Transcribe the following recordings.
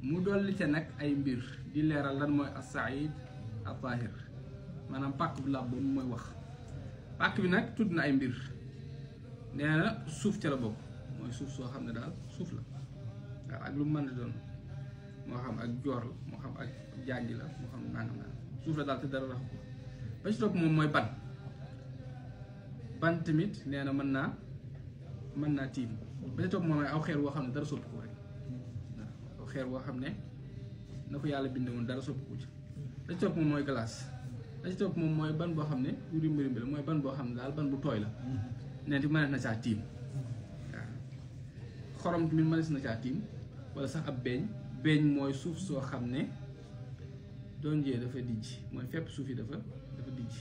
mu dolli ca nag ay mbir di leeral lan mooy as-saïd at-tahir maanaam pàkk bu làbb boobu mooy wax pàkk bi nag tudd na ay mbir nee na suuf ca la bokk mooy suuf soo xam ne daal suuf la waaw ak lu mu mën a doon moo xam ak joor la moo xam ak janj la moo xam nangam suuf la daal te dara raxu ko ba ci topp moom mooy ban tamit nee na mën naa tiim ba ci topp moom mooy aw xeer woo xam ne dara soppi ko rek waaw aw xeer woo xam ne na ko yàlla binde woon dara soppi ko ci ba ci topp moom mooy glace ba ci topp moom mooy ban boo xam ne yu rimbi la mooy ban boo xam ne daal ban bu tooy la nee na mënees na caa tiim waaw xorom tamit mënees na caa tiim wala sax ab beeñ mooy suuf soo xam ne doon jee dafa dijj mooy fépp suuf yi dafa dijj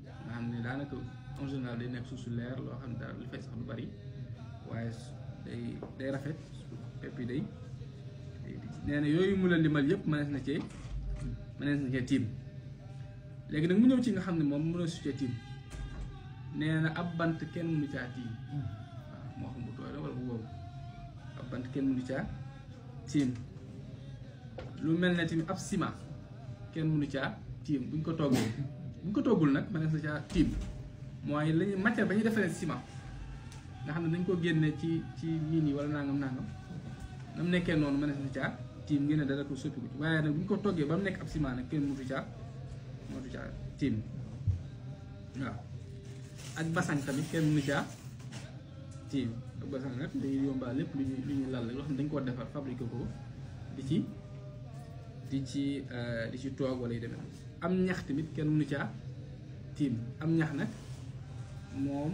waaw nga xam ne daanaka en général day nekk suuf su leer loo xam ne dara li fay sax lu bari waaye day rafet fépp yi day dijj nee na yooyu mu la limal yëpp mënees na cee tiim léegi nag mu ñëw ci nga xam ne moom mënoo su cee tiim nee na ab bant kenn mënu caa tiim waaw moo xam bu tooy la wala bu wow ab bant kenn mënu caa tiim lu mel ne tamit ab ciment kenn mënu caa tiim buñ ko toggul nag mënees na caa tiim mooy lañu matière ba ñuy defaree ciment nga xam ne dañ ko génne ci miin yi wala nangam na mu nekkee noonu mënees na caa tiim ngeen ne dara ko soppi ko ci waaye nag buñ ko toggee ba mu nekk ab ciment nag kenn mënu caa tiim waaw ak basang tamit kenn mënu caa tiim ak basang nag day yombaa lépp lu ñuy lal loo xam ne dañ koo defar fabriqué ko di ci toog wala yu demee am ñax tamit kenn mënu caa tiim am ñax nag moom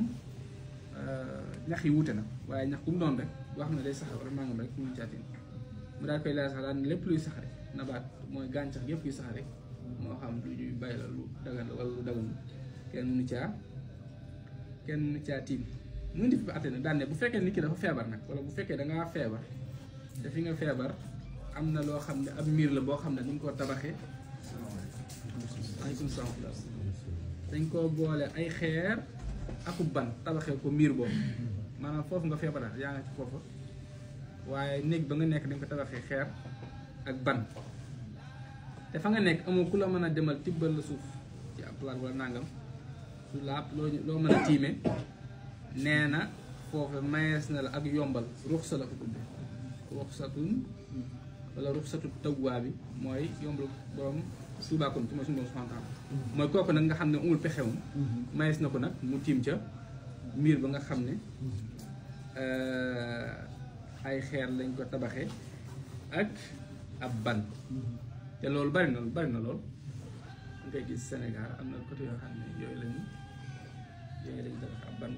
ñax yi wuute na waaye ñax ku mu doon rek boo xam ne day sax wala nangam rek mënu caa tiim mu daal koy leer sax daal lépp luy sax rek nabaat mooy gàncax yëpp yuy sax rek moo xam lu ñuy bàyyi la lu dagan la wala lu dagan kenn mënu caa tiim mu indi fi ba àtte nag daan ne bu fekkee nit ki dafa feebar nag wala bu fekkee da ngaa feebar te fi nga feebar am na loo xam ne ab miir la boo xam ne dañ koo tabaxee aleykum salaam dañ koo boole ay xeer akub ban tabaxee ko miir boobu maanaam foofu nga feebaraat yaa nga ci foofa waaye néeg ba nga nekk dañ ko tabaxee xeer ak ban te fa nga nekk amoo ku la mën a demal tibbal la suuf ci ab palaat wala nangam su laab loo mën a tiime nee na foofu mayees na la ak yombal ruxsa la ko tudde ruxsatun wala ruxsatu tawwaa bi mooy yombal borom suubaakoon ci mooy suñu borom subhaanahu wa taala mooy kooku nag nga xam ne amul pexewum mayees na ko nag mu tiim ca miir ba nga xam ne ay xeer lañ ko tabaxee ak ab ban te loolu bari na lool ngay gis Sénégal am na côté yoo xam ne yooyu lañu tabax ab ban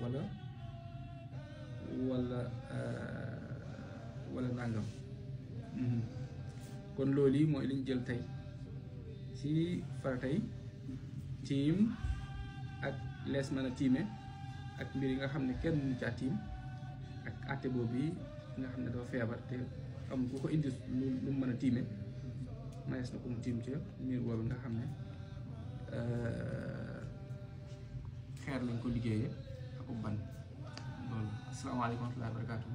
wala nangam kon loolu yi mooy liñ jël tey ci faratay tiim ak lees mën a tiime ak mbir yi nga xam ne kenn mënu caa tiim ak àtte boobu yi nga xam ne dafa feebar te am ku ko indi lu mën a tiime mayees na ko mu tiim ca miir boobu nga xam ne xeer lañ ko liggéeyee ak ban loolu asalaamaaleykum wa rahmatullaahi wa barakaatuh.